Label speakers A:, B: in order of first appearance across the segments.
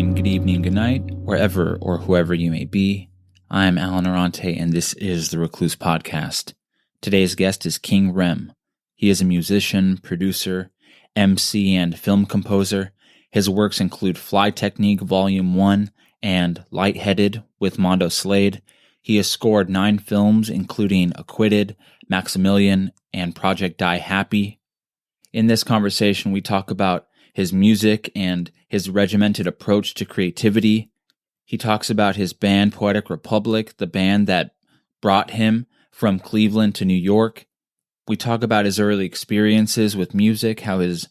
A: morning, good evening, good night, wherever or whoever you may be. I'm Alan Arante, and this is the Recluse podcast. Today's guest is King Rem. He is a musician, producer, MC, and film composer. His works include Fly Technique Volume 1 and Lightheaded with Mondo Slade. He has scored 9 films, including Acquitted, Maximillian, and Project Die Happy. In this conversation, we talk about his music and his regimented approach to creativity. He talks about his band Poetic Republic, the band that brought him from Cleveland to New York. We talk about his early experiences with music, how his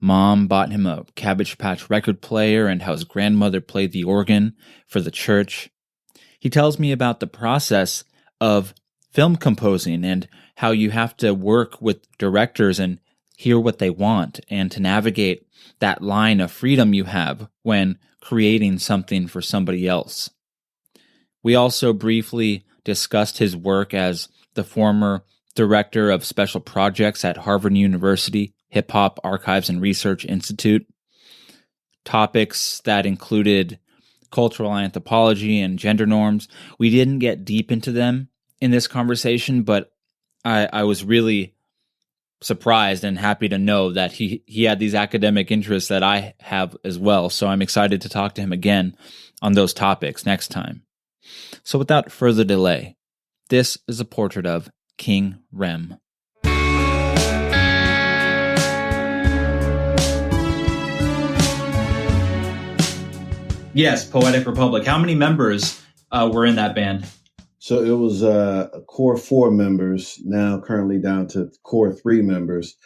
A: mom bought him a Cabbage Patch record player, and how his grandmother played the organ for the church. He tells me about the process of film composing and how you have to work with directors and hear what they want, and to navigate that line of freedom you have when creating something for somebody else. We also briefly discussed his work as the former director of special projects at Harvard University Hip Hop Archives and Research Institute, topics that included cultural anthropology and gender norms. We didn't get deep into them in this conversation, but I was really surprised and happy to know that he had these academic interests that I have as well. So I'm excited to talk to him again on those topics next time. So without further delay, this is a portrait of King Rem. Yes, Poetic Republic. How many members were in that band?
B: So it was a core 4 members, now currently down to core 3 members.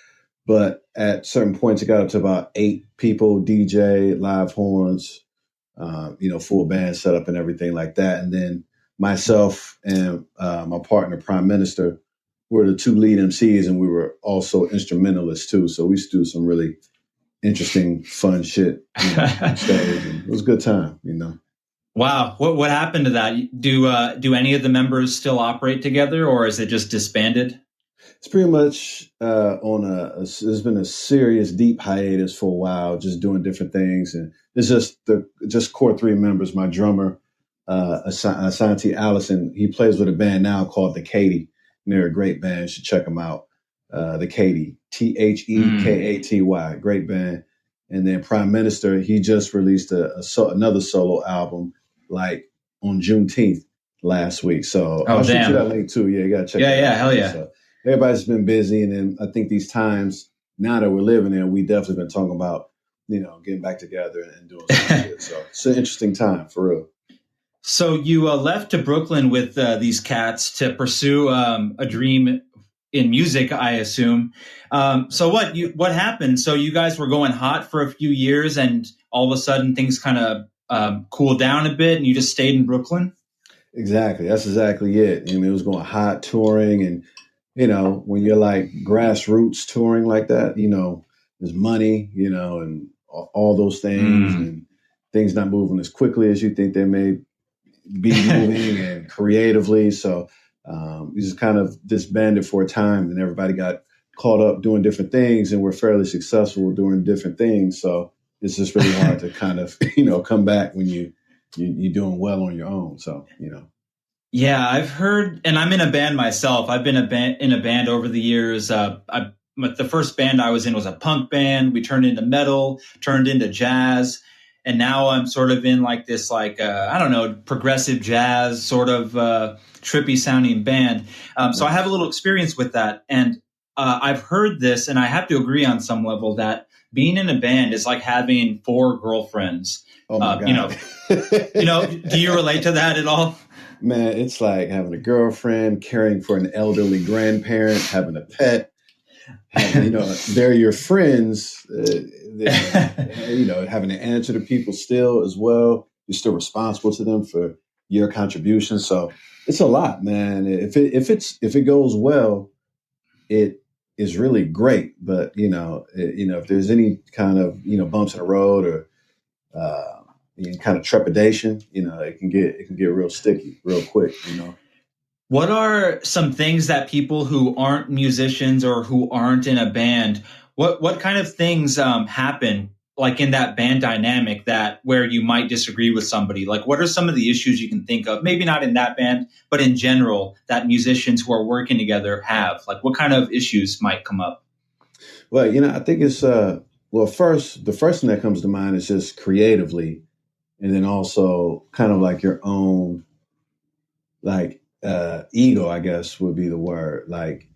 B: But at certain points, it got up to about 8 people, DJ, live horns, full band setup and everything like that. And then myself and my partner, Prime Minister, were the 2 lead MCs, and we were also instrumentalists too. So we used to do some really interesting, fun shit on stage. And it was a good time,
A: Wow. What happened to that? Do any of the members still operate together, or is it just disbanded?
B: It's pretty much there's been a serious, deep hiatus for a while, just doing different things. And it's just core 3 members. My drummer, Asante Allison, he plays with a band now called The Katy. And they're a great band. You should check them out. The Katy, Thekaty, great band. And then Prime Minister, he just released another solo album, like on Juneteenth last week. So I'll shoot you that link too. Yeah, you gotta check it out.
A: Yeah, hell yeah.
B: So everybody's been busy, and then I think these times now that we're living in, we definitely been talking about, getting back together and doing some shit. So it's an interesting time for real.
A: So you left to Brooklyn with these cats to pursue a dream in music, I assume. So what happened? So you guys were going hot for a few years, and all of a sudden things kind of cooled down a bit, and you just stayed in Brooklyn?
B: Exactly. That's exactly it. It was going hot, touring, and when you're like grassroots touring like that, there's money, and all those things, and things not moving as quickly as you think they may be moving and creatively. So we just kind of disbanded for a time, and everybody got caught up doing different things, and we're fairly successful doing different things. So it's just really hard to kind of, come back when you're doing well on your own. So,
A: Yeah, I've heard, and I'm in a band myself. I've been in a band over the years. The first band I was in was a punk band. We turned into metal, turned into jazz. And now I'm sort of in like this, progressive jazz sort of trippy sounding band. So I have a little experience with that. And I've heard this, and I have to agree on some level, that being in a band is like having 4 girlfriends.
B: Oh my God.
A: Do you relate to that at all?
B: Man, it's like having a girlfriend, caring for an elderly grandparent, having a pet. They're your friends, having to answer to people still as well. You're still responsible to them for your contributions. So it's a lot, man. If it goes well, it is really great. But, if there's any kind of, bumps in the road or, kind of trepidation, it can get real sticky real quick,
A: What are some things that people who aren't musicians or who aren't in a band, what kind of things happen like in that band dynamic that where you might disagree with somebody? Like, what are some of the issues you can think of? Maybe not in that band, but in general, that musicians who are working together have. Like, what kind of issues might come up?
B: Well, I think it's first the first thing that comes to mind is just creatively, and then also kind of like your own like ego, I guess would be the word. Like,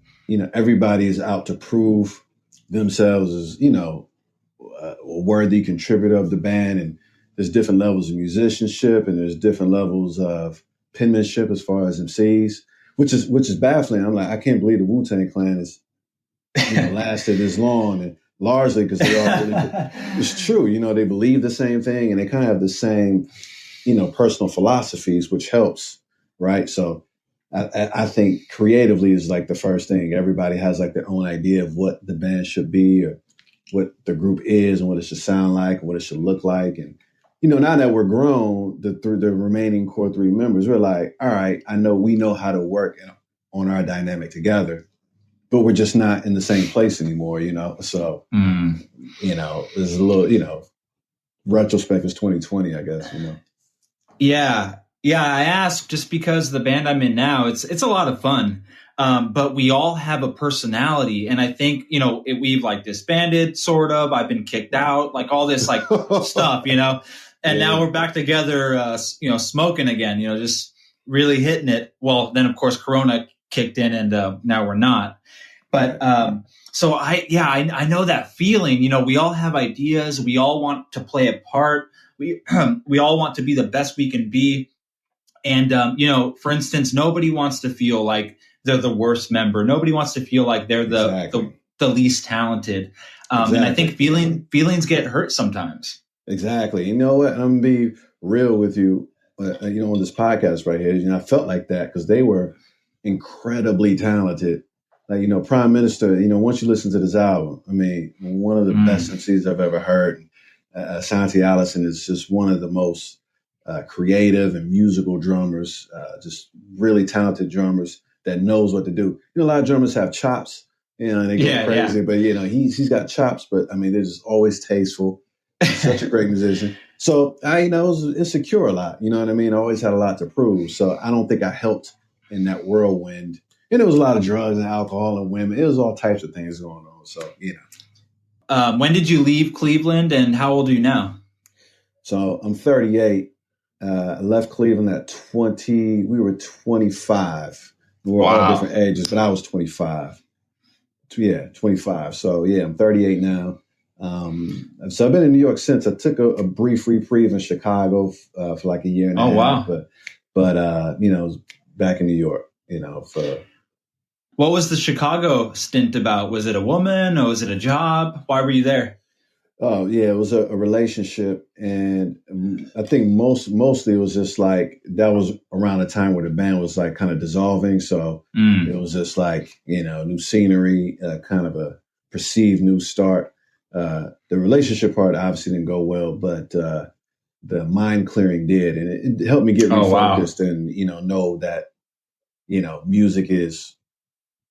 B: everybody is out to prove themselves as, a worthy contributor of the band. And there's different levels of musicianship and there's different levels of penmanship as far as MCs, which is baffling. I'm like, I can't believe the Wu-Tang Clan is, lasted this long, and largely because they all really, it's true. They believe the same thing and they kind of have the same, personal philosophies, which helps. Right. So I think creatively is like the first thing. Everybody has like their own idea of what the band should be or what the group is and what it should sound like and what it should look like. And, now that we're grown, the remaining core three members, we're like, all right, we know how to work on our dynamic together, but we're just not in the same place anymore, So, there's a little, retrospect is 2020, I guess,
A: Yeah. Yeah, I asked just because the band I'm in now, it's a lot of fun, but we all have a personality, and I think we've like disbanded, sort of. I've been kicked out, like all this like stuff, and now we're back together, smoking again, just really hitting it. Well, then of course Corona kicked in, and now we're not. But so I know that feeling. We all have ideas. We all want to play a part. We all want to be the best we can be. And, for instance, nobody wants to feel like they're the worst member. Nobody wants to feel like they're the least talented. And I think feelings get hurt sometimes.
B: Exactly. You know what? I'm going to be real with you, on this podcast right here. I felt like that because they were incredibly talented. Like, Prime Minister, once you listen to this album, I mean, one of the best MCs I've ever heard. Santi Allison is just one of the most creative and musical drummers, just really talented drummers that knows what to do. A lot of drummers have chops, and they go crazy, but he's got chops. But I mean, they're just always tasteful. He's such a great musician. So I, was insecure a lot. You know what I mean? I always had a lot to prove. So I don't think I helped in that whirlwind. And there was a lot of drugs and alcohol and women. It was all types of things going on. So
A: when did you leave Cleveland, and how old are you now?
B: So I'm 38. I left Cleveland at 20. We were 25. We were all different ages, but I was 25. Yeah, 25. So yeah, I'm 38 now. So I've been in New York since. I took a brief reprieve in Chicago for like a year and a half. Wow. But back in New York, for.
A: What was the Chicago stint about? Was it a woman or was it a job? Why were you there?
B: Oh yeah, it was a relationship, and I think mostly it was just like that was around the time where the band was like kind of dissolving. So it was just like new scenery, kind of a perceived new start. The relationship part obviously didn't go well, but the mind clearing did, and it helped me get refocused and know that music is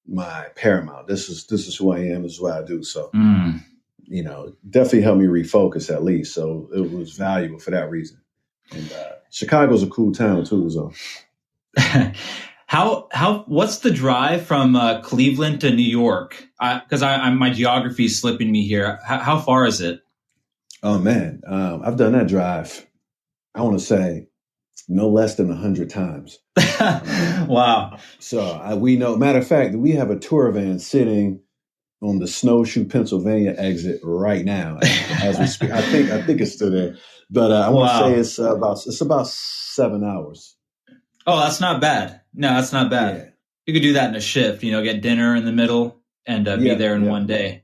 B: my paramount. This is who I am. This is what I do. So. Definitely helped me refocus at least. So it was valuable for that reason. And Chicago's a cool town too. So
A: what's the drive from Cleveland to New York? Because my geography is slipping me here. How far is it?
B: Oh man, I've done that drive. I want to say no less than 100 times.
A: Wow.
B: So we know. Matter of fact, we have a tour van sitting on the Snowshoe, Pennsylvania exit right now as we speak. I think it's still there, but I want to say it's about 7 hours.
A: Oh, that's not bad. No, that's not bad. Yeah. You could do that in a shift. Get dinner in the middle and be there in one day.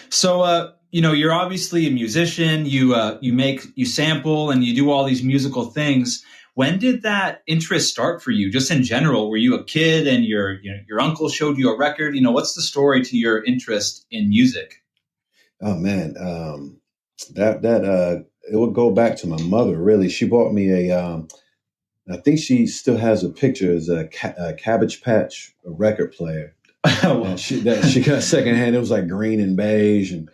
A: So, you're obviously a musician. You sample and you do all these musical things. When did that interest start for you? Just in general, were you a kid and your uncle showed you a record? What's the story to your interest in music?
B: Oh man, that it would go back to my mother. Really, she bought me I think she still has a picture as a Cabbage Patch record player. She got secondhand. It was like green and beige, and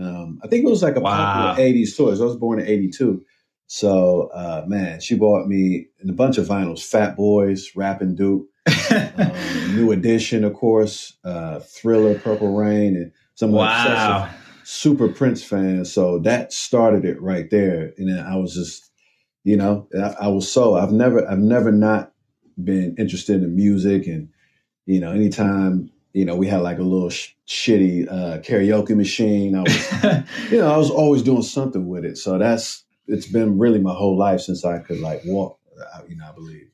B: I think it was like a popular
A: Wow.
B: 80s toy. I was born in 82. So, man, she bought me a bunch of vinyls, Fat Boys, Rappin' Duke, New Edition, of course, Thriller, Purple Rain, and some obsessive
A: Wow.
B: super Prince fan. So that started it right there. And then I was just, I've never not been interested in music. And, anytime, we had like a little shitty karaoke machine. I was always doing something with it. So it's been really my whole life since I could like walk, I believe.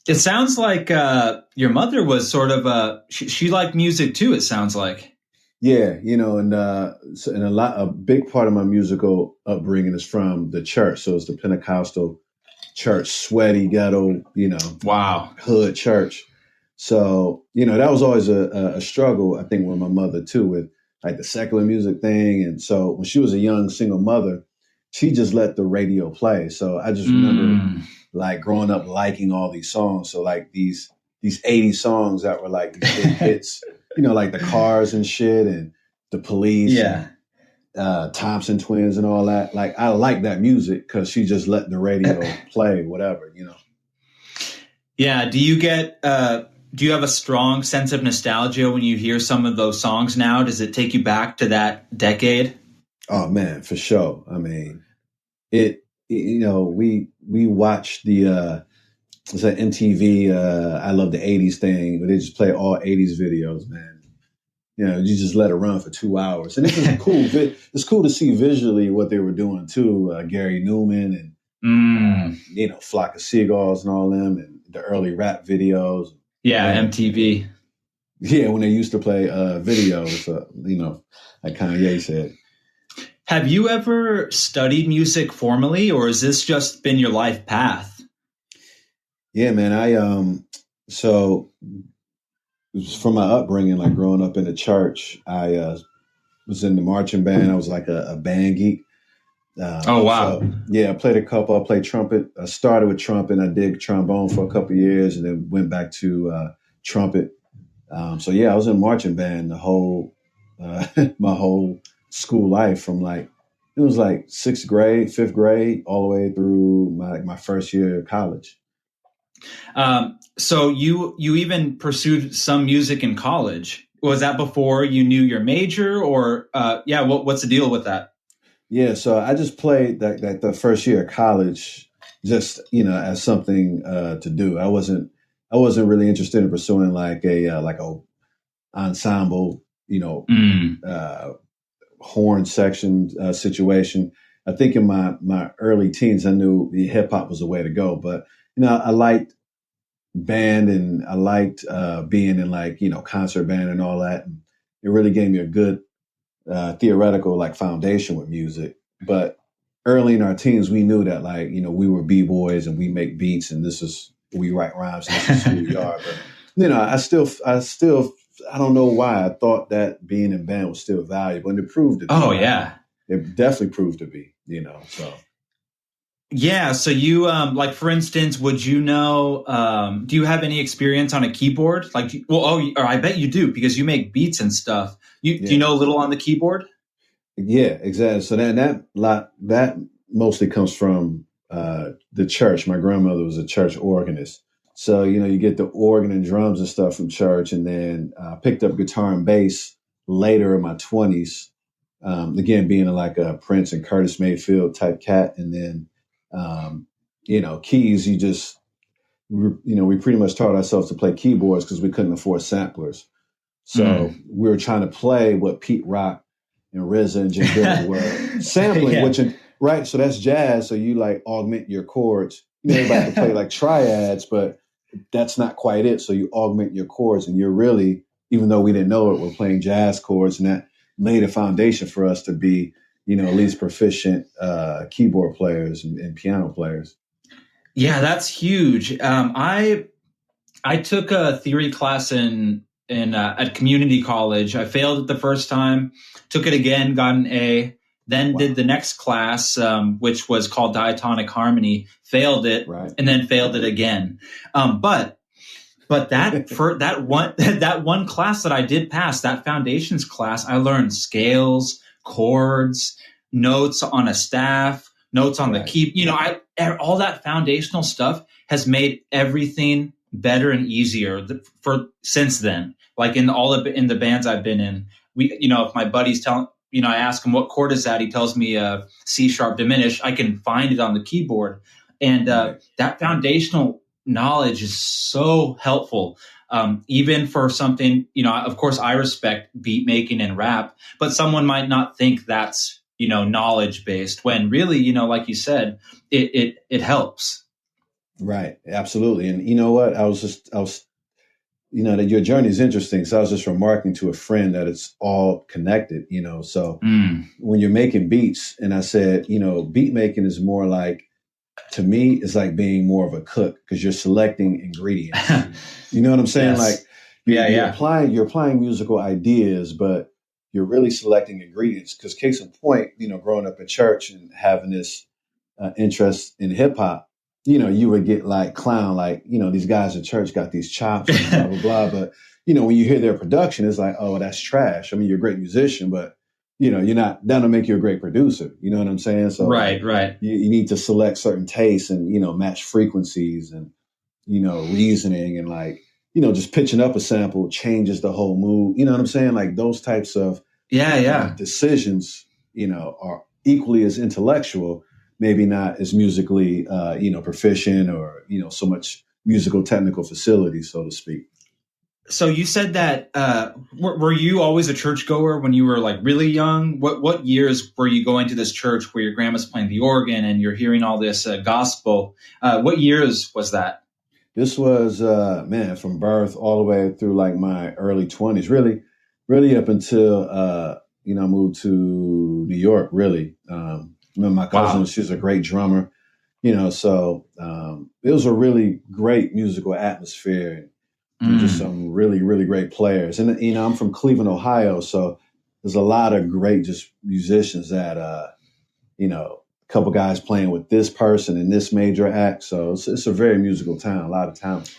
A: It sounds like your mother was sort of she liked music too, it sounds like.
B: Yeah, and a big part of my musical upbringing is from the church. So it's the Pentecostal church, sweaty ghetto,
A: Wow.
B: hood church. So, that was always a struggle, I think, with my mother too, with like the secular music thing. And so when she was a young single mother, she just let the radio play. So I just remember like growing up liking all these songs. So like these 80s songs that were like these big hits, like the Cars and shit and the Police,
A: Yeah.
B: and, Thompson Twins and all that. Like I like that music because she just let the radio play, whatever.
A: Yeah. Do you have a strong sense of nostalgia when you hear some of those songs now? Does it take you back to that decade?
B: Oh man, for sure. I mean, we watched it's an MTV, I love the 80s thing, where they just play all 80s videos, man. You just let it run for 2 hours. And it's cool. It's cool to see visually what they were doing too. Gary Newman and, Flock of Seagulls and all them, and the early rap videos.
A: Yeah, MTV.
B: Yeah, when they used to play videos, like Kanye said.
A: Have you ever studied music formally, or has this just been your life path?
B: Yeah, man. So from my upbringing, like growing up in the church, I was in the marching band. I was like a band geek.
A: Oh, wow.
B: So, yeah, I played a couple. I played trumpet. I started with trumpet. I did trombone for a couple of years, and then went back to trumpet. So yeah, I was in marching band the whole my whole school life from it was like 6th grade, 5th grade, all the way through my first year of college.
A: So you even pursued some music in college. Was that before you knew your major, or what's the deal with that?
B: Yeah, so I just played that the first year of college, just as something to do. I wasn't really interested in pursuing like a ensemble, horn section situation. I think in my early teens, I knew the hip hop was the way to go. But I liked band and I liked being in concert band and all that. And it really gave me a good theoretical foundation with music. But early in our teens, we knew that we were b-boys and we make beats and we write rhymes and this is who we are. But I don't know why I thought that being in band was still valuable, and it proved to be.
A: Oh yeah,
B: it definitely proved to be. So.
A: Yeah. So you, for instance, would do you have any experience on a keyboard? Or I bet you do because you make beats and stuff. Do you know a little on the keyboard?
B: Yeah, exactly. So that mostly comes from the church. My grandmother was a church organist. So, you get the organ and drums and stuff from church, and then picked up guitar and bass later in my 20s. Again, being a Prince and Curtis Mayfield type cat. And then, keys, we pretty much taught ourselves to play keyboards because we couldn't afford samplers. So we were trying to play what Pete Rock and RZA and Jim Dillon were sampling,
A: Yeah.
B: right. So that's jazz. So you augment your chords. Everybody can play triads, but that's not quite it. So you augment your chords, and you're really, even though we didn't know it, we're playing jazz chords, and that laid a foundation for us to be, at least proficient keyboard players and piano players.
A: Yeah, that's huge. I took a theory class at community college. I failed it the first time, took it again, got an A, then did the next class, which was called diatonic harmony, failed it, right, and then failed it again. But that one class that I did pass, that foundations class, I learned scales, chords, notes on a staff, notes on the key. All that foundational stuff has made everything better and easier since then. Like in the bands I've been in, if my buddy's telling, I ask him what chord is that, he tells me C sharp diminished. I can find it on the keyboard, and that foundational knowledge is so helpful. Even for something, of course, I respect beat making and rap, but someone might not think that's knowledge based, when really, like you said, it helps.
B: Right. Absolutely. And you know what? I was that your journey is interesting. So I was just remarking to a friend that it's all connected, so when you're making beats, and I said, beat making is more like, to me, it's like being more of a cook, because you're selecting ingredients. You know what I'm saying?
A: Yes.
B: Like you're applying musical ideas, but you're really selecting ingredients. Because case in point, growing up in church and having this interest in hip hop, you would get like clown, like, these guys in church got these chops and blah, blah, blah. But, when you hear their production, it's like, oh, that's trash. I mean, you're a great musician, but, you're not, that'll make you a great producer. You know what I'm saying? So
A: right.
B: You need to select certain tastes and, match frequencies and, reasoning, and like, just pitching up a sample changes the whole mood. You know what I'm saying? Like those types of decisions, are equally as intellectual, maybe not as musically, proficient, or, so much musical technical facility, so to speak.
A: So you said that, were you always a churchgoer when you were like really young? What years were you going to this church where your grandma's playing the organ and you're hearing all this gospel? What years was that?
B: This was, from birth all the way through like my early 20s, really up until, I moved to New York, really. My cousin, she's a great drummer, so it was a really great musical atmosphere. And just some really, really great players. And, I'm from Cleveland, Ohio, so there's a lot of great just musicians that, a couple guys playing with this person in this major act. So it's a very musical town, a lot of talent.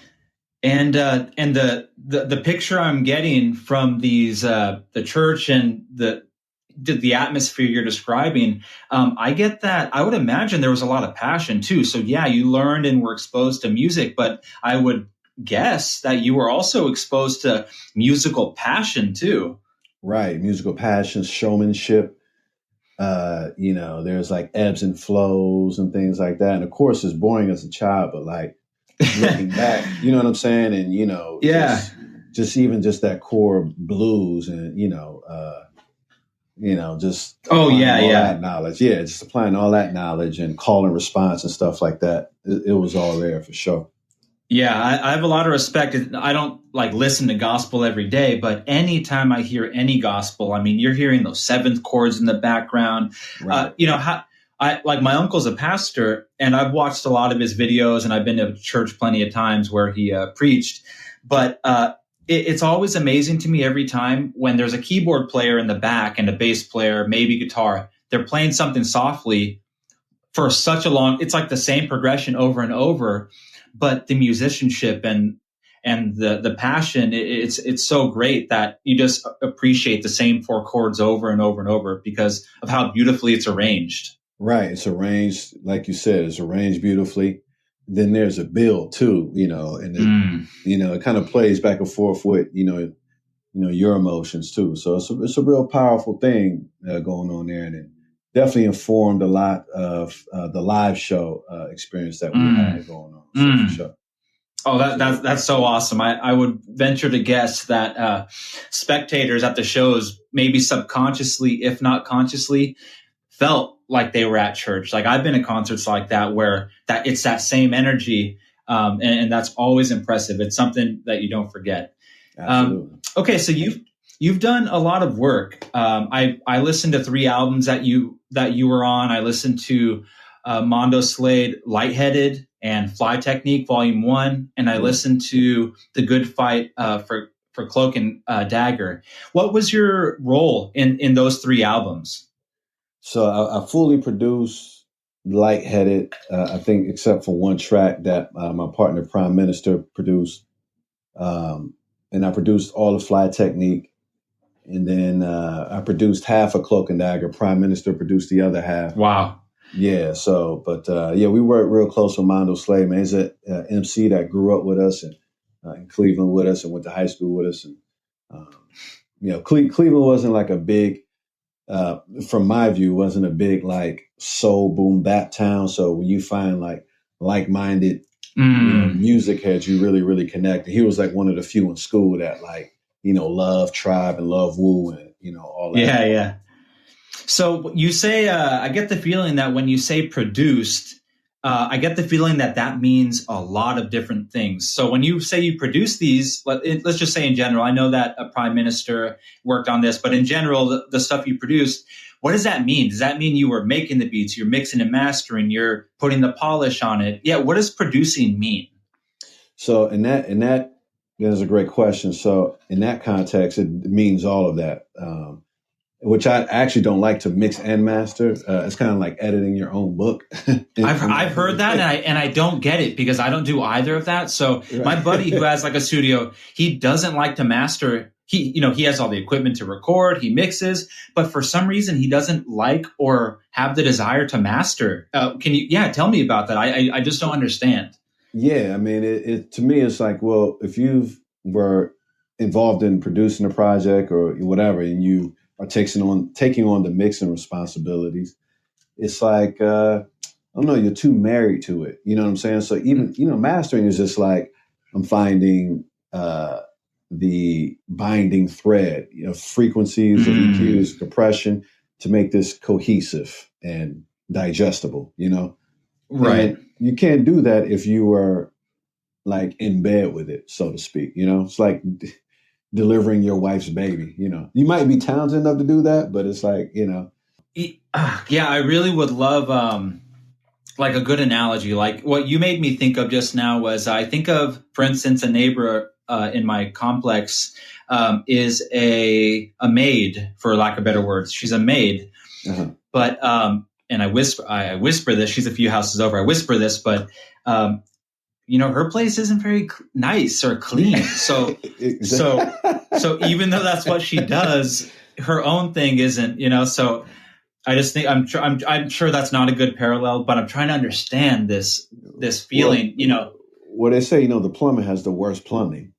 A: And the picture I'm getting from these, the church and the atmosphere you're describing, I get that. I would imagine there was a lot of passion too. So yeah, you learned and were exposed to music, but I would guess that you were also exposed to musical passion too.
B: Right. Musical passion, showmanship. There's like ebbs and flows and things like that. And of course it's boring as a child, but like looking back, you know what I'm saying? And, just even just that core blues and, just all that knowledge. Yeah. Just applying all that knowledge and call and response and stuff like that. It was all there for sure.
A: Yeah, I have a lot of respect. I don't like listen to gospel every day, but anytime I hear any gospel, I mean, you're hearing those seventh chords in the background. Right. My uncle's a pastor, and I've watched a lot of his videos, and I've been to church plenty of times where he preached. But it's always amazing to me every time when there's a keyboard player in the back and a bass player, maybe guitar, they're playing something softly for such a long, it's like the same progression over and over. But the musicianship and the passion, it's so great that you just appreciate the same four chords over and over and over because of how beautifully it's arranged.
B: Right. It's arranged, like you said, it's arranged beautifully. Then there's a build too, and it kind of plays back and forth with, your emotions too. So it's a real powerful thing going on there. And it definitely informed a lot of the live show experience that we had going on. So for sure.
A: Oh, that's so awesome. I would venture to guess that spectators at the shows, maybe subconsciously, if not consciously, felt like they were at church. Like I've been to concerts like that where that it's that same energy, and that's always impressive. It's something that you don't forget.
B: Absolutely.
A: Okay, so you've done a lot of work. I listened to 3 albums that you were on. I listened to Mondo Slade, Lightheaded, and Fly Technique, Volume 1, and I listened to The Good Fight for Cloak and Dagger. What was your role in those 3 albums?
B: So I fully produced Lightheaded, I think, except for one track that my partner Prime Minister produced, and I produced all of Fly Technique. And then I produced half of Cloak and Dagger. Prime Minister produced the other half.
A: Wow.
B: Yeah. So, but we worked real close with Mondo Slade, man. He's an MC that grew up with us and in Cleveland with us and went to high school with us. And, Cleveland wasn't like a big, from my view, wasn't a big like soul boom bap town. So when you find like-minded music heads, you really, really connect. And he was like one of the few in school that like, love Tribe and love Wu and, all that.
A: Yeah, yeah. So you say, I get the feeling that when you say produced, I get the feeling that means a lot of different things. So when you say you produce these, let's just say in general, I know that a prime minister worked on this, but in general, the stuff you produced, what does that mean? Does that mean you were making the beats, you're mixing and mastering, you're putting the polish on it? Yeah. What does producing mean?
B: So in that is a great question. So in that context, it means all of that. Which I actually don't like to mix and master. It's kind of like editing your own book.
A: I've heard that, and I don't get it because I don't do either of that. So my buddy who has like a studio, he doesn't like to master. He has all the equipment to record, he mixes, but for some reason he doesn't like or have the desire to master. Can you, tell me about that? I just don't understand.
B: Yeah, I mean, it to me, it's like, well, if you were involved in producing a project or whatever, and you are taking on the mixing responsibilities, it's like, I don't know, you're too married to it. You know what I'm saying? So even, mastering is just like, I'm finding the binding thread, frequencies of EQs, compression to make this cohesive and digestible,
A: Right.
B: And you can't do that if you were like in bed with it, so to speak. It's like delivering your wife's baby. You might be talented enough to do that, but it's like,
A: Yeah, I really would love like a good analogy. Like what you made me think of just now was I think of, for instance, a neighbor in my complex is a maid, for lack of better words. She's a maid, but and I whisper this. She's a few houses over. I whisper this, but her place isn't very nice or clean. So so even though that's what she does, her own thing isn't. So I just think I'm sure that's not a good parallel, but I'm trying to understand this feeling.
B: Well, they say the plumber has the worst plumbing.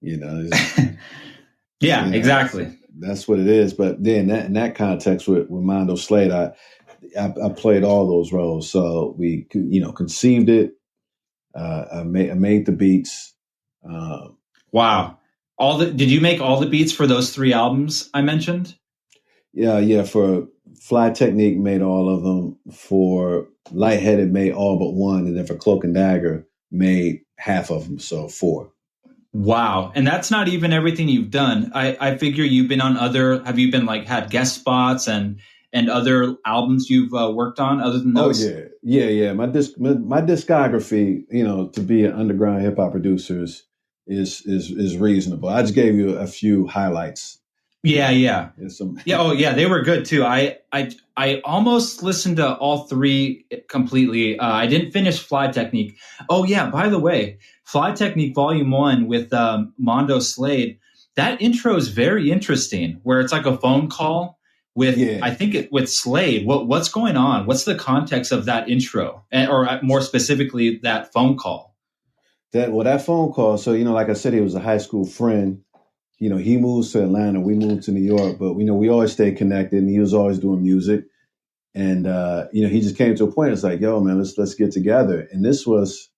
A: Yeah, exactly.
B: That's what it is. But then in that context with Mondo Slade, I played all those roles. So we conceived it. I made the beats.
A: Wow. Did you make all the beats for those 3 albums I mentioned?
B: Yeah. For Fly Technique, made all of them. For Lightheaded, made all but one, and then for Cloak and Dagger, made half of them. So 4.
A: Wow. And that's not even everything you've done. I figure you've been on have you been like had guest spots and other albums you've worked on other than those?
B: Oh yeah. My discography, to be an underground hip hop producer is reasonable. I just gave you a few highlights.
A: Yeah. They were good too. I almost listened to all 3 completely. I didn't finish Fly Technique. Oh yeah, by the way, Fly Technique Volume 1 with Mondo Slade. That intro is very interesting, where it's like a phone call with with Slade. What's going on? What's the context of that intro, or more specifically that phone call?
B: That phone call. So like I said, he was a high school friend. He moves to Atlanta, we moved to New York, but we always stayed connected, and he was always doing music. And he just came to a point. It's like, yo, man, let's get together. And this was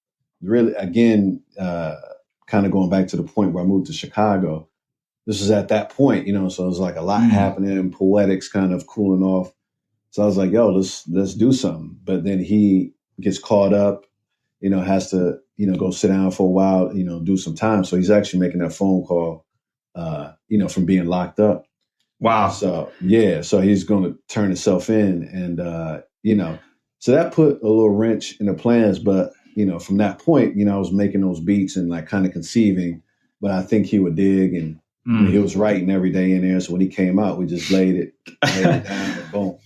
B: really, again, kind of going back to the point where I moved to Chicago. This was at that point, so it was like a lot happening, poetics kind of cooling off. So I was like, yo, let's do something. But then he gets caught up, has to, go sit down for a while, do some time. So he's actually making that phone call, from being locked up.
A: Wow.
B: So so he's going to turn himself in, and so that put a little wrench in the plans. But from that point, I was making those beats and like kind of conceiving, but I think he would dig, and he was writing every day in there. So when he came out, we just laid it down and boom,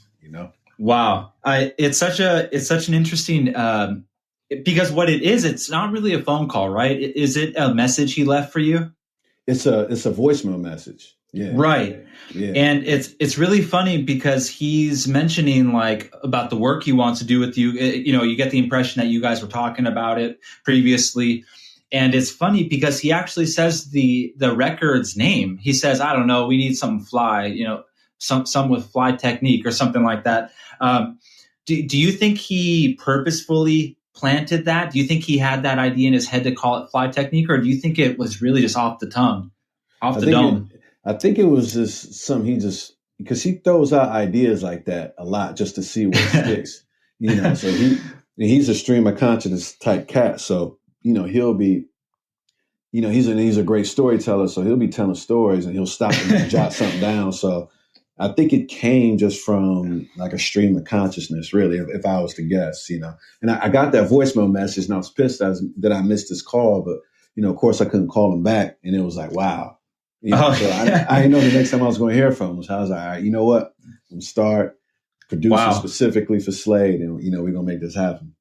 A: Wow. It's such an interesting because what it is, it's not really a phone call, right? Is it a message he left for you?
B: It's a voicemail message. Yeah.
A: Right.
B: Yeah.
A: And it's really funny because he's mentioning like about the work he wants to do with you. You get the impression that you guys were talking about it previously. And it's funny because he actually says the record's name. He says, I don't know, we need something fly, some with fly technique or something like that. Do you think he purposefully planted that? Do you think he had that idea in his head to call it fly technique, or do you think it was really just off the tongue, off the dome?
B: I think it was just something because he throws out ideas like that a lot just to see what sticks. So he's a stream of consciousness type cat. So, he'll be, he's a great storyteller. So he'll be telling stories and he'll stop and jot something down. So I think it came just from like a stream of consciousness, really, if I was to guess, And I got that voicemail message and I was pissed that I missed his call, but, of course I couldn't call him back. And it was like, wow. So I didn't know the next time I was going to hear from him. So I was like, all right, you know what? I'm going to start producing specifically for Slade, and we're going to make this happen.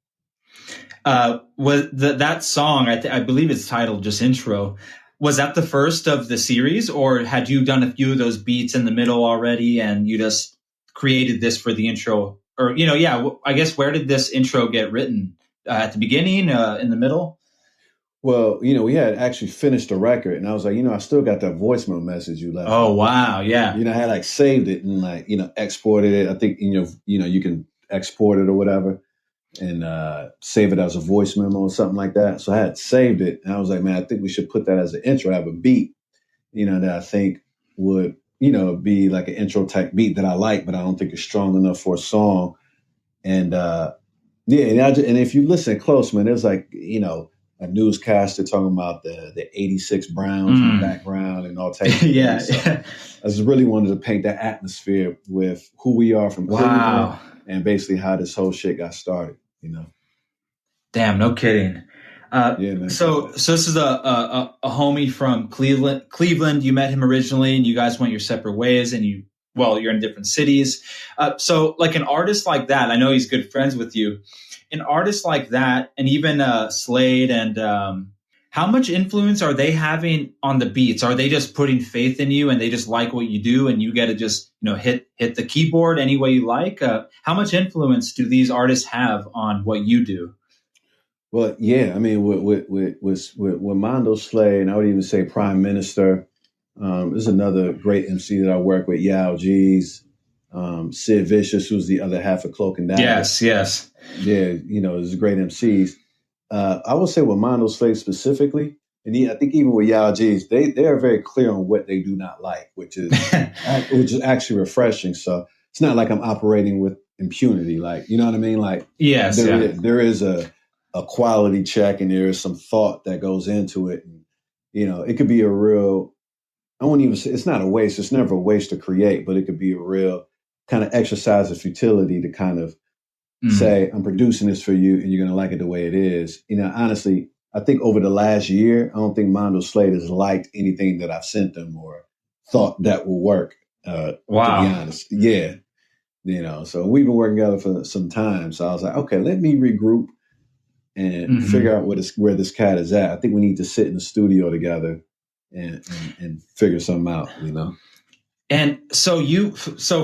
A: Was that song? I believe it's titled just Intro. Was that the first of the series, or had you done a few of those beats in the middle already, and you just created this for the intro? Or I guess where did this intro get written? At the beginning, in the middle?
B: Well, we had actually finished the record, and I was like, I still got that voicemail message you left.
A: Oh, wow. Yeah.
B: I had like saved it and like, exported it. I think, you can export it or whatever and save it as a voice memo or something like that. So I had saved it and I was like, man, I think we should put that as an intro. I have a beat, that I think would, be like an intro type beat that I like, but I don't think it's strong enough for a song. And and if you listen close, man, there's like, a newscaster talking about the 86 Browns in the background and all types of things. So I just really wanted to paint that atmosphere with who we are from Cleveland and basically how this whole shit got started,
A: Damn, no kidding.
B: Man.
A: So this is a homie from Cleveland. You met him originally and you guys went your separate ways and you're in different cities. So like an artist like that, I know he's good friends with you. An artist like that, and even Slade, and how much influence are they having on the beats? Are they just putting faith in you, and they just like what you do, and you get to just hit the keyboard any way you like? How much influence do these artists have on what you do?
B: Well, yeah, I mean, with Mondo Slade, and I would even say Prime Minister. There's another great MC that I work with, Yao G's. Sid Vicious, who's the other half of Cloak and Dagger.
A: Yes.
B: Yeah, there's great MCs. I would say with Mondo Slade specifically, and I think even with Yao G's, they are very clear on what they do not like, which is actually refreshing. So it's not like I'm operating with impunity, like, you know what I mean? Like, there is a quality check and there is some thought that goes into it. And, it could be a real, I won't even say it's not a waste. It's never a waste to create, but it could be a real kind of exercise of futility to kind of say, I'm producing this for you and you're going to like it the way it is. Honestly, I think over the last year, I don't think Mondo Slade has liked anything that I've sent them or thought that will work. To be honest. Yeah. So we've been working together for some time. So I was like, okay, let me regroup and figure out where this cat is at. I think we need to sit in the studio together and figure something out,
A: And so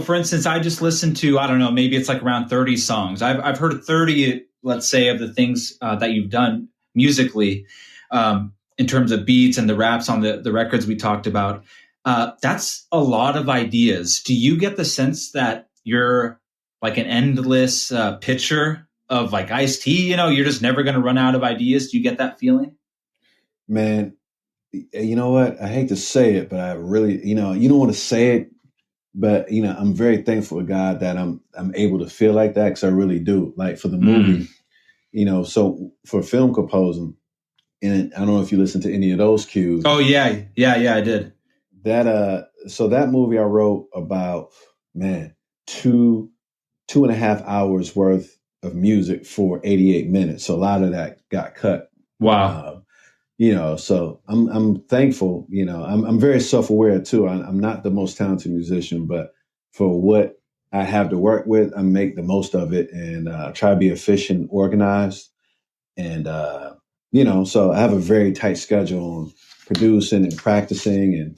A: for instance, I just listened to, I don't know, maybe it's like around 30 songs. I've heard 30, let's say, of the things that you've done musically, in terms of beats and the raps on the records we talked about. That's a lot of ideas. Do you get the sense that you're like an endless pitcher of like Ice-T? You're just never going to run out of ideas. Do you get that feeling?
B: Man, you know what? I hate to say it, but I really, you don't want to say it, but I'm very thankful to God that I'm able to feel like that, because I really do. Like for the movie, so for film composing, and I don't know if you listen to any of those cues.
A: Oh yeah, I did.
B: So that movie I wrote about, man, 2.5 hours worth of music for 88 minutes. So a lot of that got cut.
A: Wow.
B: So I'm thankful. I'm very self-aware too. I'm not the most talented musician, but for what I have to work with, I make the most of it and try to be efficient, organized, and so I have a very tight schedule on producing and practicing, and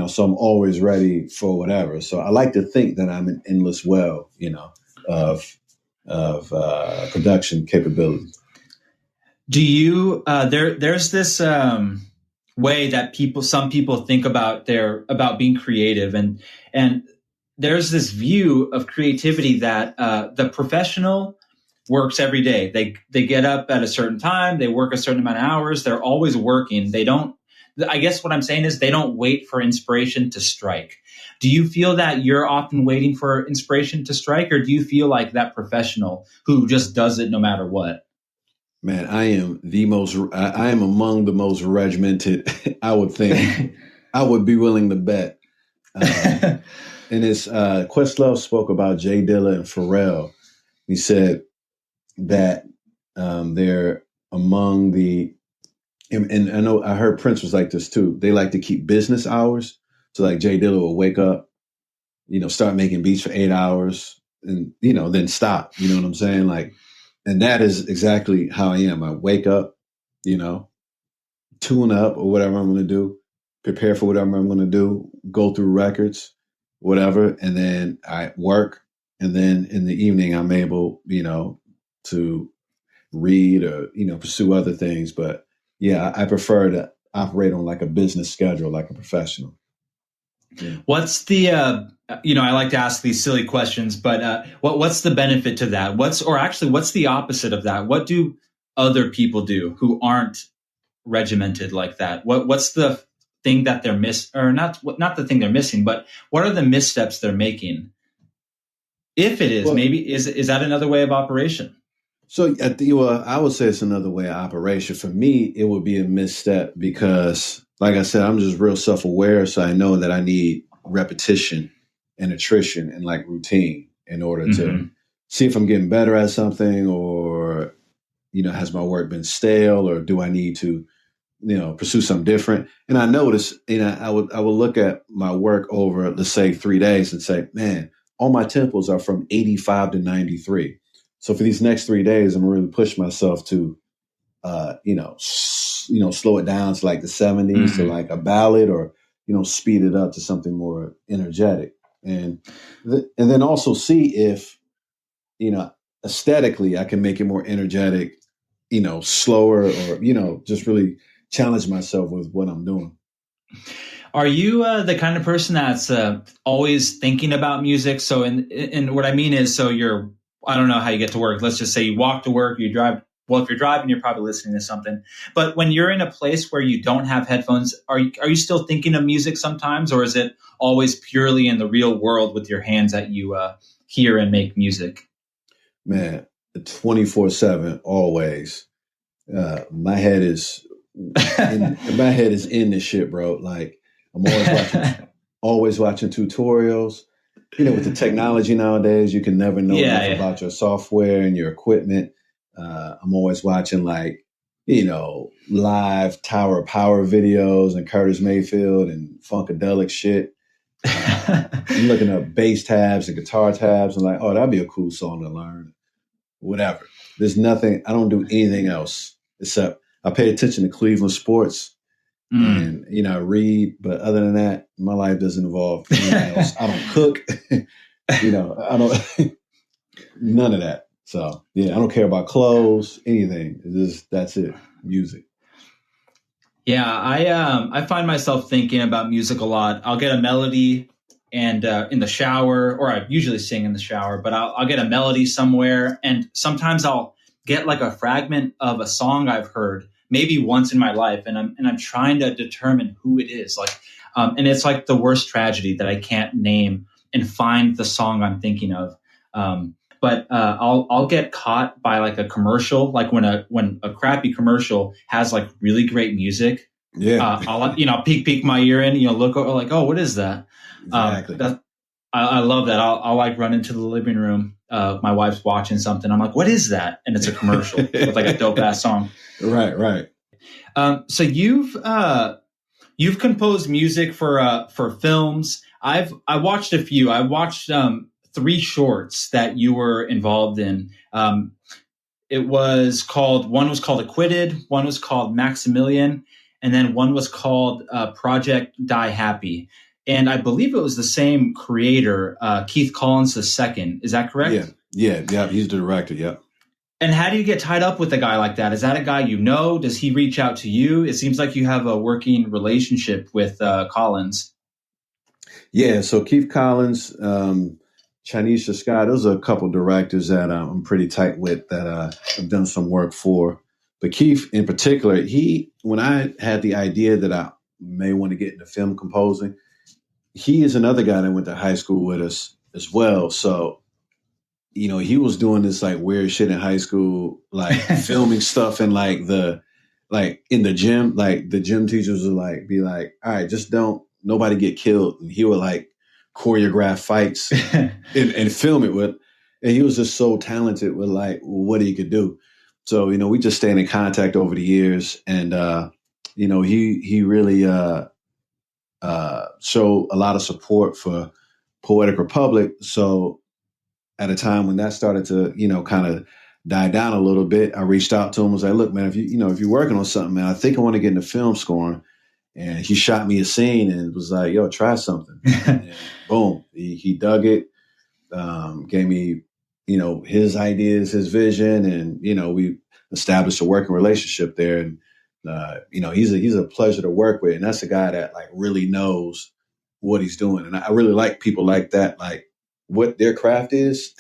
B: so I'm always ready for whatever. So I like to think that I'm an endless well, of production capability.
A: Do you there's this way that some people think about about being creative, and there's this view of creativity that the professional works every day. They get up at a certain time, they work a certain amount of hours, they're always working. They don't, I guess what I'm saying is they don't wait for inspiration to strike. Do you feel that you're often waiting for inspiration to strike, or do you feel like that professional who just does it no matter what?
B: Man, I am among the most regimented. I would think. I would be willing to bet. And it's Questlove spoke about Jay Dilla and Pharrell. He said that they're among the, and I know I heard Prince was like this too. They like to keep business hours. So like Jay Dilla will wake up, start making beats for 8 hours, and then stop. You know what I'm saying? Like. And that is exactly how I am. I wake up, tune up or whatever I'm going to do, prepare for whatever I'm going to do, go through records, whatever. And then I work. And then in the evening, I'm able, to read or, pursue other things. But yeah, I prefer to operate on like a business schedule, like a professional. Yeah.
A: What's the, I like to ask these silly questions, but what's the benefit to that? What's the opposite of that? What do other people do who aren't regimented like that? What's the thing that they're not the thing they're missing, but what are the missteps they're making? If it is, maybe is that another way of operation?
B: So I would say it's another way of operation. For me, it would be a misstep because, like I said, I'm just real self-aware. So I know that I need repetition and attrition and like routine in order to see if I'm getting better at something, or, has my work been stale, or do I need to, pursue something different? And I notice, I would look at my work over, let's say 3 days and say, man, all my tempos are from 85 to 93. So for these next 3 days, I'm going to really push myself to, slow it down to like the 70s to like a ballad, or, speed it up to something more energetic. And then also see if, aesthetically I can make it more energetic, slower, or, just really challenge myself with what I'm doing.
A: Are you the kind of person that's always thinking about music? So, and what I mean is, so I don't know how you get to work. Let's just say you walk to work, you drive. Well, if you're driving, you're probably listening to something. But when you're in a place where you don't have headphones, are you still thinking of music sometimes, or is it always purely in the real world with your hands that you hear and make music?
B: Man, 24/7, always. My head is in this shit, bro. Like I'm always watching tutorials. With the technology nowadays, you can never know enough about your software and your equipment. I'm always watching live Tower of Power videos and Curtis Mayfield and funkadelic shit. I'm looking up bass tabs and guitar tabs and like, oh, that'd be a cool song to learn. Whatever. There's nothing. I don't do anything else except I pay attention to Cleveland sports and I read. But other than that, my life doesn't involve anything else. I don't cook. I don't. None of that. So yeah, I don't care about clothes, anything. That's it. Music.
A: Yeah, I find myself thinking about music a lot. I'll get a melody and in the shower, or I usually sing in the shower, but I'll get a melody somewhere, and sometimes I'll get like a fragment of a song I've heard maybe once in my life, and I'm trying to determine who it is. Like, and it's like the worst tragedy that I can't name and find the song I'm thinking of. But I'll get caught by like a commercial, like when a crappy commercial has like really great music.
B: Yeah,
A: I'll peek my ear in, look over like, oh, what is that?
B: Exactly.
A: I love that. I'll like run into the living room. My wife's watching something. I'm like, what is that? And it's a commercial with like a dope ass song.
B: Right.
A: So you've composed music for films. I watched a few. I watched 3 shorts that you were involved in. One was called Acquitted, one was called Maximillian, and then one was called Project Die Happy. And I believe it was the same creator, Keith Collins II. Is that correct?
B: Yeah. He's the director. Yeah.
A: And how do you get tied up with a guy like that? Is that a guy you know? Does he reach out to you? It seems like you have a working relationship with Collins.
B: Yeah. So Keith Collins, Chinese Scott, those are a couple directors that I'm pretty tight with that I've done some work for. But Keith in particular, when I had the idea that I may want to get into film composing, he is another guy that went to high school with us as well. So, he was doing this like weird shit in high school, like filming stuff in in the gym. Like the gym teachers would be like, all right, just don't nobody get killed. And he would like choreograph fights and film it with. And he was just so talented with like what he could do. So, we just stayed in contact over the years. And, he really showed a lot of support for Poetic Republic. So at a time when that started to, kind of die down a little bit, I reached out to him, was like, look, man, if you're working on something, man, I think I want to get into film scoring. And he shot me a scene and was like, yo, try something. And boom, he dug it, gave me, his ideas, his vision. And, we established a working relationship there. And, he's a pleasure to work with. And that's a guy that like really knows what he's doing. And I really like people like that, like what their craft is,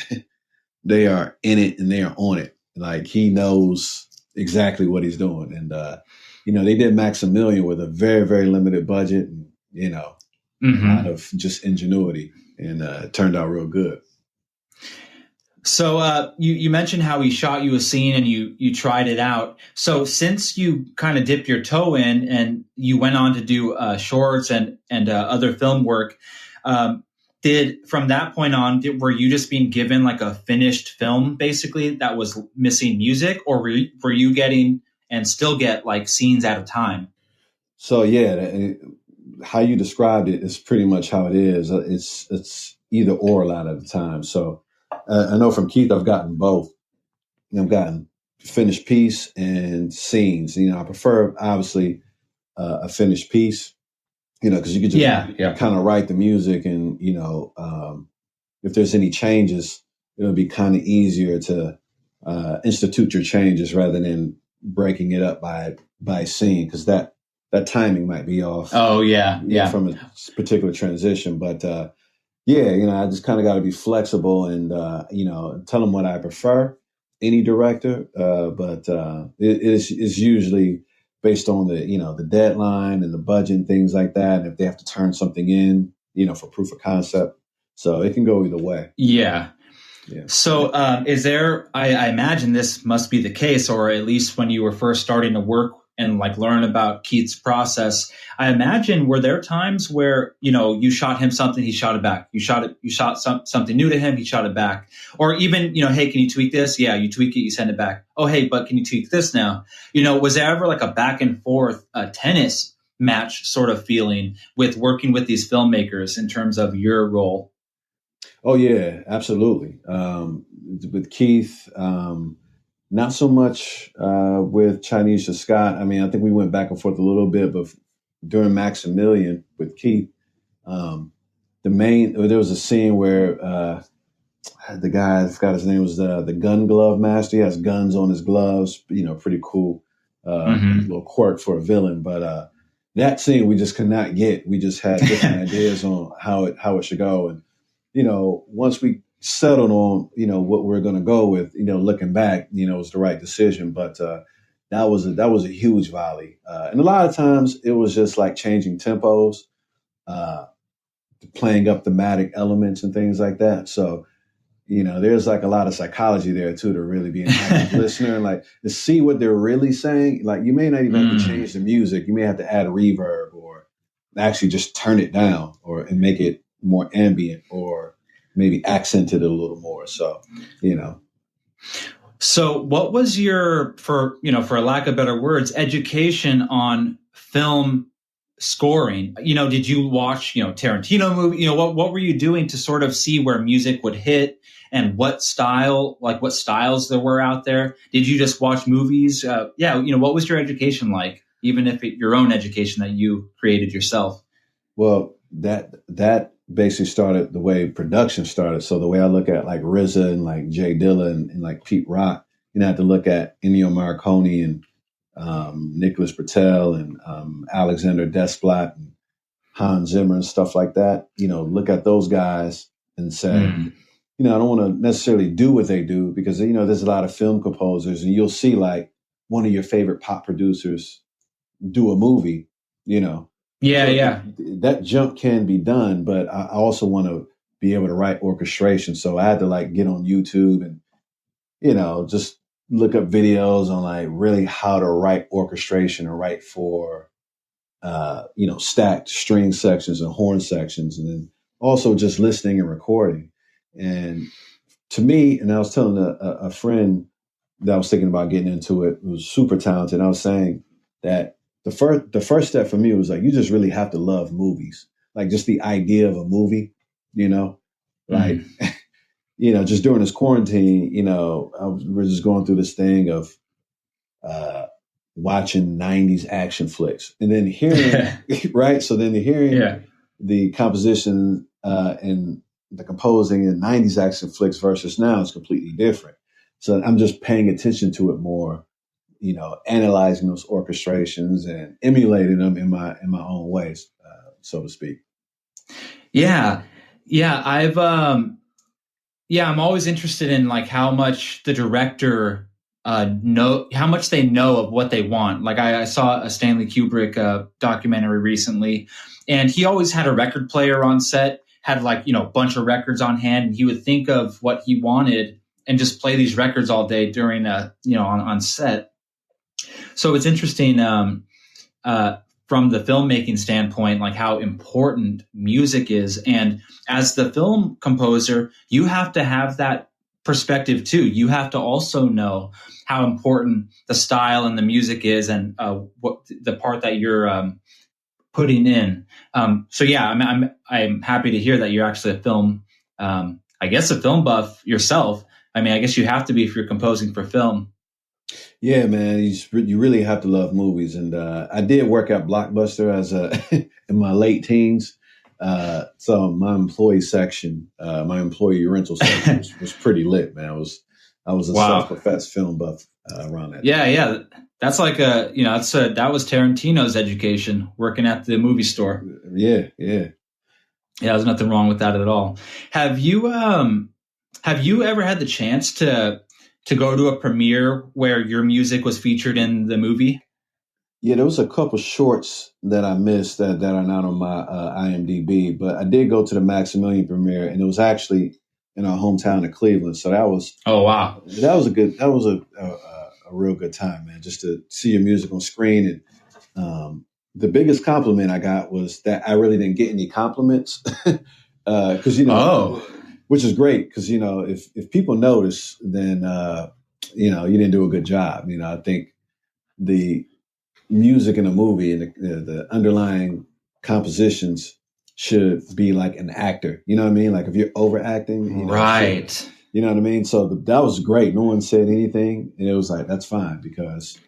B: they are in it and they are on it. Like he knows exactly what he's doing. And, they did Maximillian with a very, very limited budget and, a lot of just ingenuity, and it turned out real good.
A: So you mentioned how he shot you a scene and you tried it out. So since you kind of dipped your toe in and you went on to do shorts and other film work, from that point on, were you just being given like a finished film basically that was missing music, or were you getting and still get like scenes at a time?
B: So yeah, how you described it is pretty much how it is. It's either or a lot of the time. So I know from Keith, I've gotten both. I've gotten finished piece and scenes. I prefer obviously a finished piece, because you could just kind of write the music, and if there's any changes, it'll be kind of easier to institute your changes rather than breaking it up by scene, because that timing might be off.
A: Oh yeah,
B: from a particular transition, but. I just kind of got to be flexible and, tell them what I prefer, any director. But it's usually based on the deadline and the budget and things like that. And if they have to turn something in, for proof of concept. So it can go either way.
A: Yeah. So is there, I imagine this must be the case, or at least when you were first starting to work and like learn about Keith's process, I imagine, were there times where, you shot him something, he shot it back. You shot something new to him, he shot it back. Or even, hey, can you tweak this? Yeah, you tweak it, you send it back. Oh, hey, but can you tweak this now? Was there ever like a back and forth tennis match sort of feeling with working with these filmmakers in terms of your role?
B: Oh yeah, absolutely. With Keith, not so much with Chinese Scott. I mean, I think we went back and forth a little bit, but during Maximillian with Keith, there was a scene where the guy, I forgot his name, was the gun glove master. He has guns on his gloves, pretty cool little quirk for a villain. But that scene we just could not get. We just had different ideas on how it should go. And, once we settled on, what we're going to go with, looking back, it was the right decision. But that was a huge volley. And a lot of times it was just like changing tempos, playing up thematic elements and things like that. So, there's like a lot of psychology there too, to really be an active listener and like to see what they're really saying. Like you may not even have to change the music. You may have to add a reverb or actually just turn it down and make it more ambient or maybe accented a little more. So,
A: So what was your, for lack of better words, education on film scoring? Did you watch, Tarantino movie? What were you doing to sort of see where music would hit and what styles there were out there? Did you just watch movies? What was your education like, even if your own education that you created yourself?
B: Well, that basically started the way production started. So the way I look at like RZA and like Jay Dilla and like Pete Rock, I have to look at Ennio Morricone and Nicholas Britell and Alexander Desplat and Hans Zimmer and stuff like that. Look at those guys and say, I don't want to necessarily do what they do because, there's a lot of film composers and you'll see like one of your favorite pop producers do a movie,
A: Yeah,
B: So
A: yeah.
B: that jump can be done, but I also want to be able to write orchestration. So I had to like get on YouTube and, just look up videos on like really how to write orchestration or write for, stacked string sections and horn sections. And then also just listening and recording. And to me, and I was telling a friend that I was thinking about getting into it, who was super talented. I was saying that the first step for me was like, you just really have to love movies. Like just the idea of a movie, like, just during this quarantine, we're just going through this thing of watching 90s action flicks and then hearing, right. So then hearing the composition and the composing in 90s action flicks versus now is completely different. So I'm just paying attention to it more, analyzing those orchestrations and emulating them in my own ways, so to speak.
A: Yeah. I'm always interested in like how much the director how much they know of what they want. Like I saw a Stanley Kubrick documentary recently, and he always had a record player on set, had like, a bunch of records on hand, and he would think of what he wanted and just play these records all day during on set. So it's interesting from the filmmaking standpoint, like how important music is. And as the film composer, you have to have that perspective too. You have to also know how important the style and the music is and what the part that you're putting in. So yeah, I'm happy to hear that you're actually a film buff yourself. I mean, I guess you have to be if you're composing for film.
B: Yeah, man, you really have to love movies. And I did work at Blockbuster as in my late teens. So my employee section, my employee rental section was pretty lit, man. I was a self-professed film buff around that.
A: Yeah. That's like that was Tarantino's education, working at the movie store.
B: Yeah.
A: There's nothing wrong with that at all. Have you ever had the chance to go to a premiere where your music was featured in the movie?
B: Yeah, there was a couple shorts that I missed that are not on my IMDb, but I did go to the Maximillian premiere, and it was actually in our hometown of Cleveland. So that was a real good time, man. Just to see your music on screen, and the biggest compliment I got was that I really didn't get any compliments because which is great because if people notice, then you didn't do a good job. I think the music in a movie and the underlying compositions should be like an actor. You know what I mean? Like if you're overacting,
A: right?
B: You know what I mean? So that was great. No one said anything, and it was like that's fine because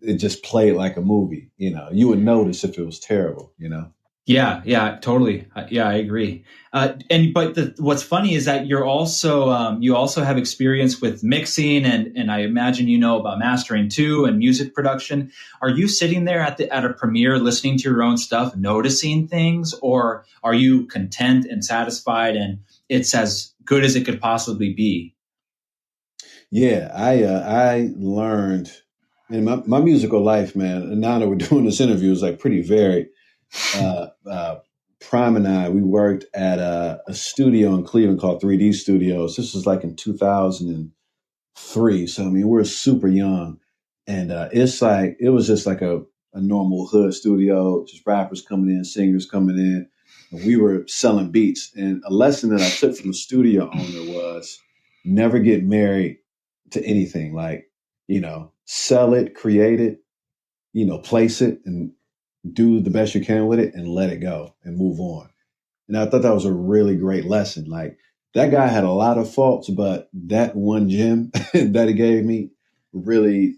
B: it just played like a movie. You would notice if it was terrible.
A: Yeah, totally. Yeah, I agree. What's funny is that you also have experience with mixing, and I imagine about mastering too and music production. Are you sitting there at a premiere listening to your own stuff, noticing things, or are you content and satisfied and it's as good as it could possibly be?
B: Yeah, I learned in my musical life, man. And now that we're doing this interview, is like pretty varied. Prime and I, we worked at a studio in Cleveland called 3D Studios. This was like in 2003. So, I mean, we're super young. And it was just like a normal hood studio, just rappers coming in, singers coming in. And we were selling beats. And a lesson that I took from the studio owner was never get married to anything. Like, sell it, create it, place it, and do the best you can with it and let it go and move on. And I thought that was a really great lesson. Like that guy had a lot of faults, but that one gem that he gave me really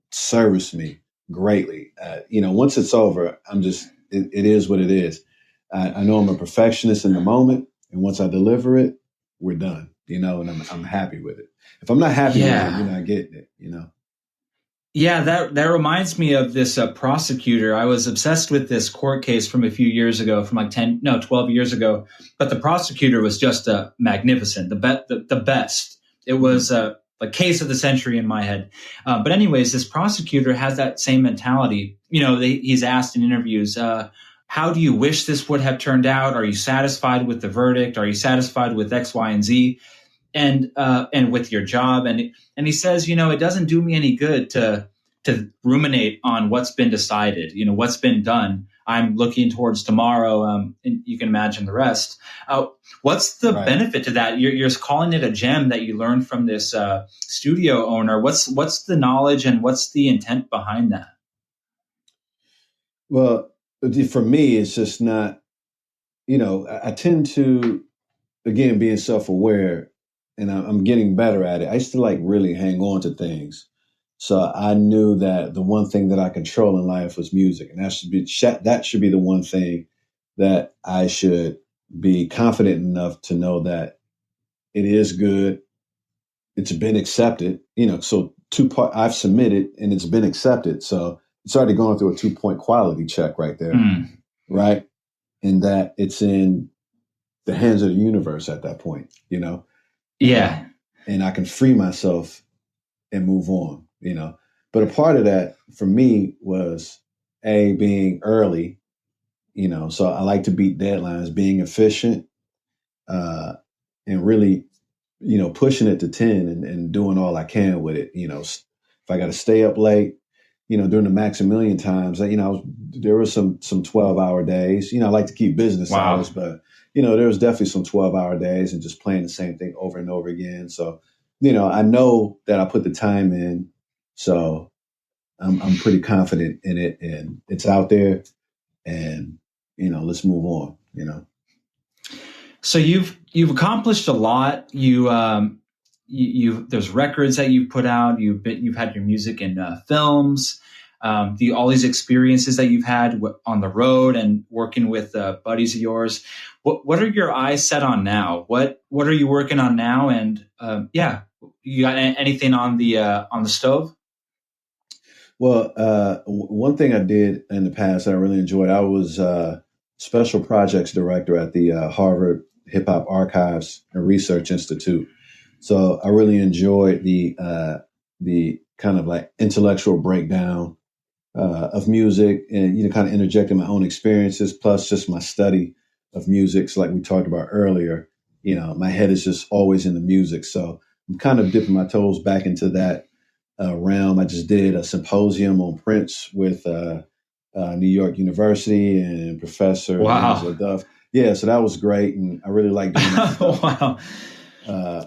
B: serviced me, greatly. Once it's over, it is what it is. I know I'm a perfectionist in the moment, and once I deliver it, we're done, and I'm happy with it. If I'm not happy with it, you're not getting it.
A: Yeah, that reminds me of this prosecutor. I was obsessed with this court case from a few years ago, from like 12 years ago. But the prosecutor was just magnificent, the best. It was a case of the century in my head. But anyways, this prosecutor has that same mentality. He's asked in interviews, how do you wish this would have turned out? Are you satisfied with the verdict? Are you satisfied with X, Y, and Z? And with your job, and he says, it doesn't do me any good to ruminate on what's been decided, what's been done. I'm looking towards tomorrow, and you can imagine the rest. What's the benefit to that? You're calling it a gem that you learned from this studio owner. What's the knowledge and what's the intent behind that?
B: Well, for me, it's just not. I tend to, again, being self-aware. And I'm getting better at it. I used to really hang on to things. So I knew that the one thing that I control in life was music. And that should be the one thing that I should be confident enough to know that it is good. It's been accepted, so I've submitted and it's been accepted. So it's already gone through a 2-point quality check right there. Right. And that it's in the hands of the universe at that point,
A: Yeah.
B: And I can free myself and move on, But a part of that for me was being early, so I like to beat deadlines, being efficient, and really, pushing it to 10 and doing all I can with it. If I got to stay up late, during the Maximillian times, there were some 12-hour days. I like to keep business hours, but there was definitely some 12-hour days and just playing the same thing over and over again. So, I know that I put the time in, so I'm pretty confident in it, and it's out there, and let's move on.
A: So you've accomplished a lot. There's records that you've put out. You've had your music in films. All these experiences that you've had on the road and working with buddies of yours. What are your eyes set on now? What are you working on now? And you got anything on the stove?
B: Well, one thing I did in the past I really enjoyed. I was special projects director at the Harvard Hip Hop Archives and Research Institute. So I really enjoyed the kind of intellectual breakdown of music, and kind of interjecting my own experiences, plus just my study of music. So like we talked about earlier, my head is just always in the music. So I'm kind of dipping my toes back into that realm. I just did a symposium on Prince with New York University and Professor Angela Duff. Yeah, so that was great, and I really like doing that.
A: Wow.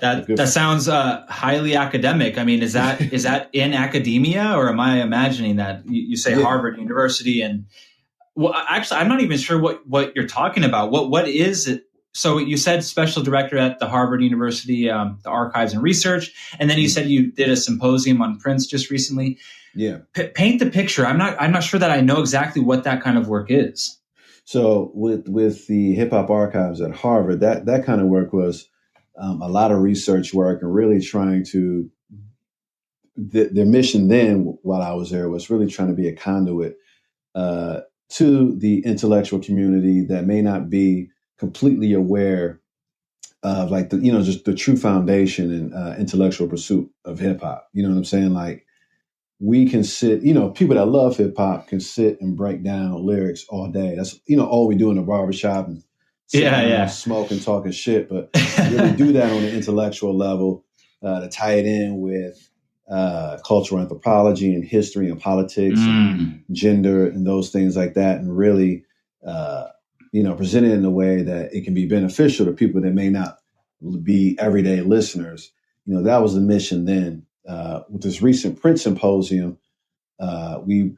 A: That sounds highly academic. I mean, is that in academia, or am I imagining that? You say Harvard University, and well, actually, I'm not even sure what you're talking about. What is it? So you said special director at the Harvard University, the Archives and Research, and then you said you did a symposium on Prince just recently.
B: Yeah,
A: paint the picture. I'm not sure that I know exactly what that kind of work is.
B: So with the Hip Hop Archives at Harvard, that kind of work was a lot of research work, and really trying to, their mission then while I was there was really trying to be a conduit to the intellectual community that may not be completely aware of just the true foundation and intellectual pursuit of hip hop. You know what I'm saying? We can sit, people that love hip hop can sit and break down lyrics all day. That's, all we do in the barbershop and smoking, talking shit, but really do that on an intellectual level, to tie it in with cultural anthropology and history and politics and gender and those things like that, and really, present it in a way that it can be beneficial to people that may not be everyday listeners. That was the mission then. With this recent Prince symposium, we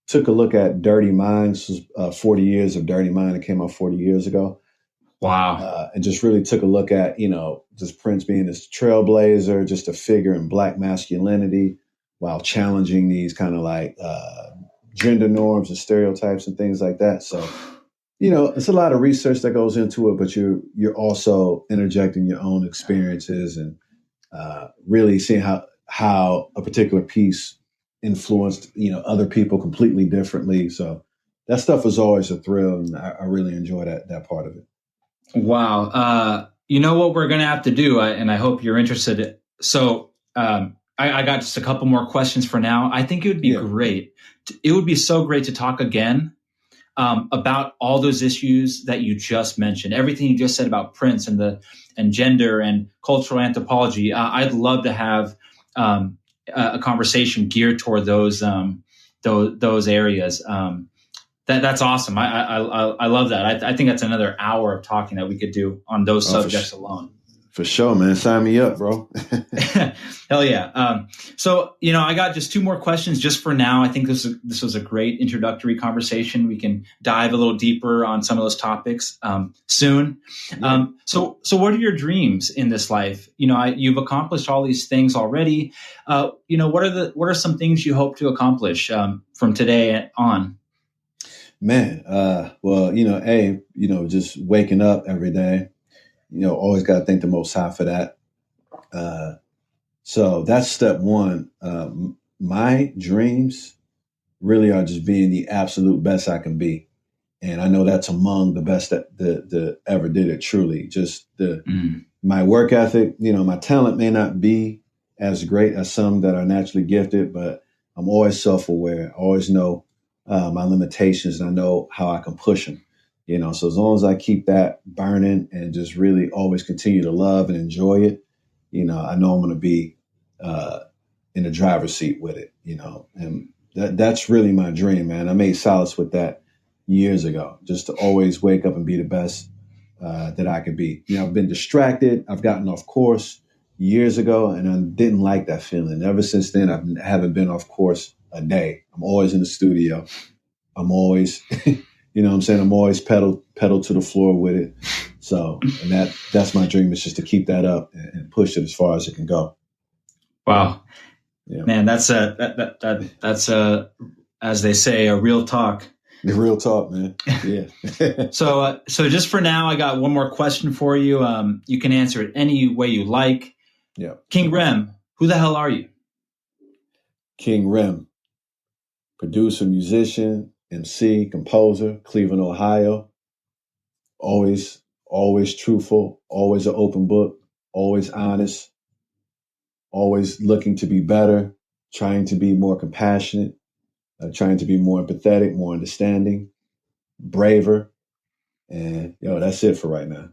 B: took a look at Dirty Minds, 40 years of Dirty Mind. It came out 40 years ago.
A: Wow.
B: And just really took a look at, just Prince being this trailblazer, just a figure in Black masculinity, while challenging these kind of gender norms and stereotypes and things like that. So, it's a lot of research that goes into it, but you're also interjecting your own experiences and really seeing how a particular piece influenced, other people completely differently. So that stuff is always a thrill, and I really enjoy that part of it.
A: Wow. You know what we're going to have to do, and I hope you're interested. So I got just a couple more questions for now. I think it would be great. It would be so great to talk again about all those issues that you just mentioned, everything you just said about Prince and gender and cultural anthropology. I'd love to have a conversation geared toward those areas. That's awesome. I love that. I think that's another hour of talking that we could do on those subjects alone.
B: For sure, man. Sign me up, bro.
A: Hell yeah. So, I got just 2 more questions just for now. I think this was a great introductory conversation. We can dive a little deeper on some of those topics soon. Yeah. So what are your dreams in this life? You've accomplished all these things already. What are some things you hope to accomplish from today on?
B: Man, just waking up every day. Always got to thank the Most High for that. So that's step one. My dreams really are just being the absolute best I can be. And I know that's among the best that ever did it, truly. Just my work ethic, my talent may not be as great as some that are naturally gifted, but I'm always self-aware. I always know my limitations, and I know how I can push them. So as long as I keep that burning and just really always continue to love and enjoy it, I know I'm going to be in the driver's seat with it, and that's really my dream, man. I made solace with that years ago, just to always wake up and be the best that I could be. I've been distracted. I've gotten off course years ago, and I didn't like that feeling. Ever since then, I haven't been off course a day. I'm always in the studio. I'm always... I'm always pedal to the floor with it. So, and that's my dream, is just to keep that up and push it as far as it can go.
A: Wow. Yeah. Man, that's as they say, a real talk.
B: The real talk, man. Yeah.
A: So just for now, I got one more question for you. You can answer it any way you like.
B: Yeah.
A: King Rem, who the hell are you?
B: King Rem, producer, musician, MC, composer, Cleveland, Ohio. Always truthful, always an open book, always honest, always looking to be better, trying to be more compassionate, trying to be more empathetic, more understanding, braver. And, that's it for right now.